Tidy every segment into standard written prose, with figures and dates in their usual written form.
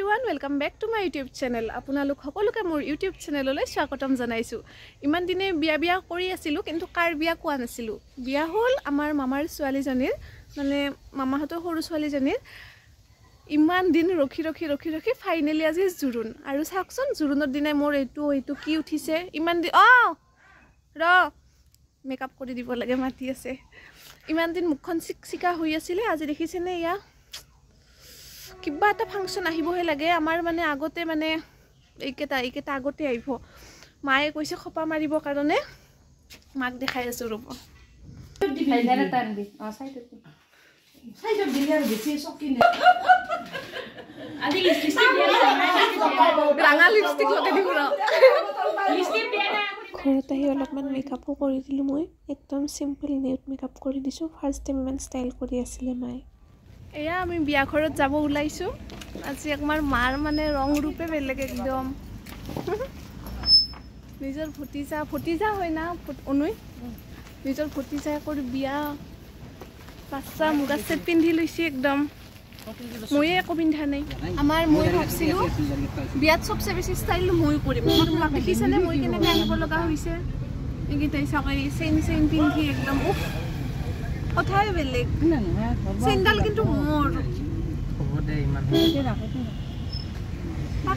everyone, welcome back to my YouTube channel. আপোনালোক সকলোকে মোৰ YouTube চেনেললৈ স্বাগতম জনাইছো। ইমান দিনে বিয়া কৰি আছিলো কিন্তু কাৰ বিয়া কোৱা নাছিলো। বিয়া হ'ল আমাৰ মামাৰ ছোৱালীজনীৰ, মানে মামাহঁতৰ সৰু ছোৱালীজনীৰ। ইমান দিন ৰখি ফাইনালি আজি জুৰুন। আৰু চাওকচোন জুৰুনৰ দিনাই মোৰ এইটো কি উঠিছে। ইমান দিন মেকআপ কৰি দিব লাগে, মাতি আছে। ইমান দিন মুখখন চিকচিকা হৈ আছিলে, আজি দেখিছেনে ইয়া কিবা এটা ফাংশন আহিবহে লাগে আমাৰ, মানে আগতে মানে এইকেইটা আগতে আহিব। মায়ে কৈছে খপা মাৰিব কাৰণে, মাক দেখাই আছো ৰ'ব। ৰাঙা লিপষ্টিক লগাই দিব। ঘৰত আহি অলপমান মেকআপো কৰি দিলোঁ মই, একদম চিম্পল নিউট মেকআপ কৰি দিছোঁ। ফাৰ্ষ্ট টাইম ইমান ষ্টাইল কৰি আছিলে মায়ে। এয়া আমি বিয়া ঘৰত যাব ওলাইছোঁ। আজি আমাৰ মাৰ মানে ৰং ৰূপে বেলেগ একদম। নিজৰ ভতিজা হয় না অনুই, নিজৰ ভতিজা কৰি বিয়া বাচ্চা মুগা ছেট পিন্ধি লৈছে একদম। ময়ে একো পিন্ধা নাই। মই ভাবছিলোঁ বিয়াত চবচে বেছি ষ্টাইল মই কৰিম। তোমাক দেখিছেনে মই কেনেকৈ আহিব লগা হৈছে? এইকেইটাই চাকৰি চেইন পিন্ধি একদম কথাই বেলেগ। চেইনডাল কিন্তু মোৰ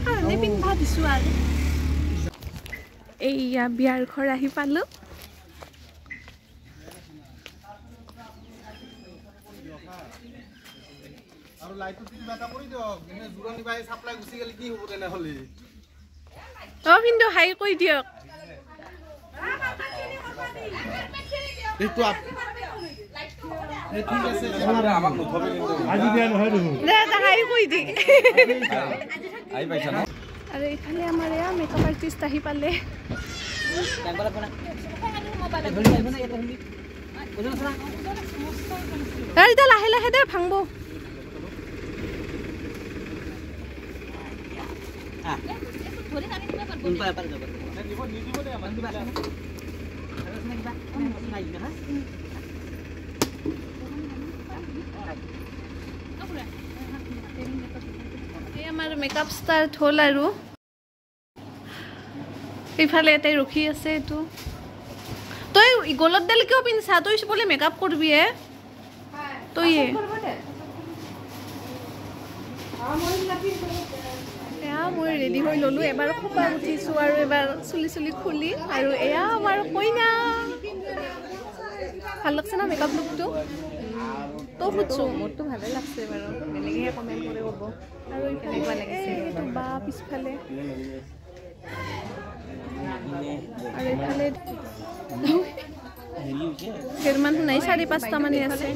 কাৰণে পিন্ধা দিছোঁ আৰু। এইয়া বিয়াৰ ঘৰ আহি পালোঁ। কিন্তু হাই কৈ দিয়ক। আৰু এইফালে আমাৰ এয়া মেকআপ আৰ্টিষ্ট আহি পালে। এতিয়া লাহে লাহে দে ভাঙব। আমাৰ মেকআপ ষ্টাৰ্ট হ'ল আৰু এইফালে এটাই ৰখি আছে। এইটো তই গলত ডাল কিয় পিন্ধছা? তই বোলে মেকআপ কৰবি হে তই। মই ৰেডি হৈ ল'লোঁ। এবাৰ খোপা উঠিছোঁ আৰু এবাৰ চুলি খুলি। আৰু এয়া আমাৰ কইনা। ভাল লাগছে না মেকআপ লুকটো? তই সুধছোঁ? মোৰতো ভালে লাগছে বাৰু, বেলেগেহে কমেণ্ট কৰি ক'ব। আৰু কেনেকুৱা লাগিছে এইটো বা পিছফালে। আৰু এইফালে কেইটামান নাই, 4-5টা মানে আছে।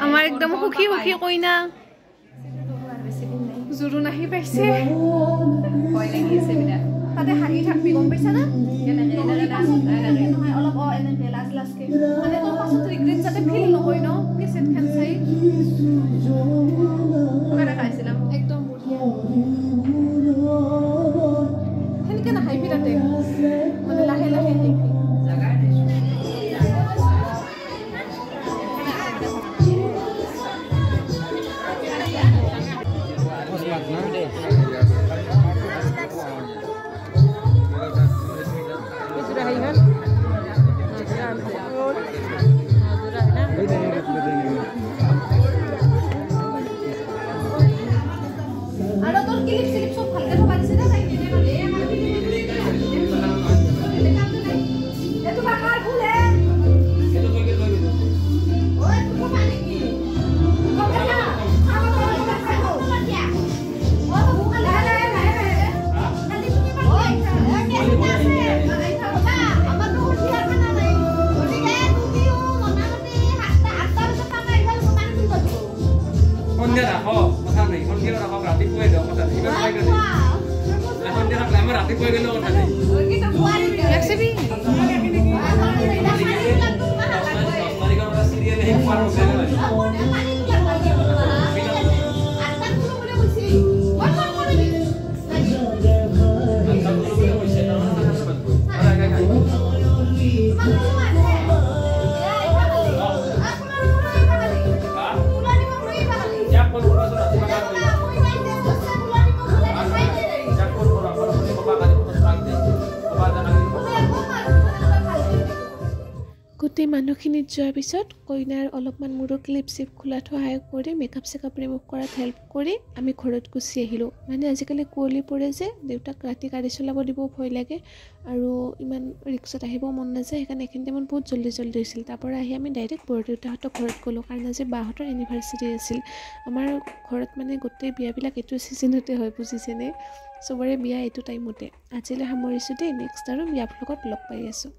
আমাৰ একদম সুখী কইনা। জুৰুন আহি পাইছে। তাতে হাঁহি থাকবি, গম পাইছা না? অলপ এনেকে লাজকে মানে তোৰ পাছত ৰিগ্ৰেট যাতে ফিল নহয় ন কেছেট খান চাই। খাইছিলাম একদম বঢ়িয়া। সেনেকে নাখাইবি তাতে, মানে লাহে লাহে খাইবি। গোটেই মানুহখিনিত যোৱাৰ পিছত কইনাৰ অলপমান মূৰৰ ক্লিপ চিপ খোলাত সহায় কৰি মেকআপ চেকআপ ৰিমুভ কৰাত হেল্প কৰি আমি ঘৰত গুচি আহিলোঁ। মানে আজিকালি কুঁৱলী পৰে যে দেউতাক ৰাতি গাড়ী চলাব দিব ভয় লাগে আৰু ইমান ৰিক্সাত আহিব মন নাযায়, সেইকাৰণে এইখিনি টাইমত বহুত জল্দি হৈছিল। তাৰ পৰা আহি আমি ডাইৰেক্ট বৰদেউতাহঁতৰ ঘৰত গ'লোঁ, কাৰণ আজি বাহঁতৰ এনিভাৰ্চাৰী আছিল। আমাৰ ঘৰত মানে গোটেই বিয়াবিলাক এইটো ছিজনতে হয়, বুজিছেনে? চবৰে বিয়া এইটো টাইমতে। আজিলৈ সামৰিছোঁ দেই, নেক্সট আৰু বিয়া ভ্লগত লগ পাই আছোঁ।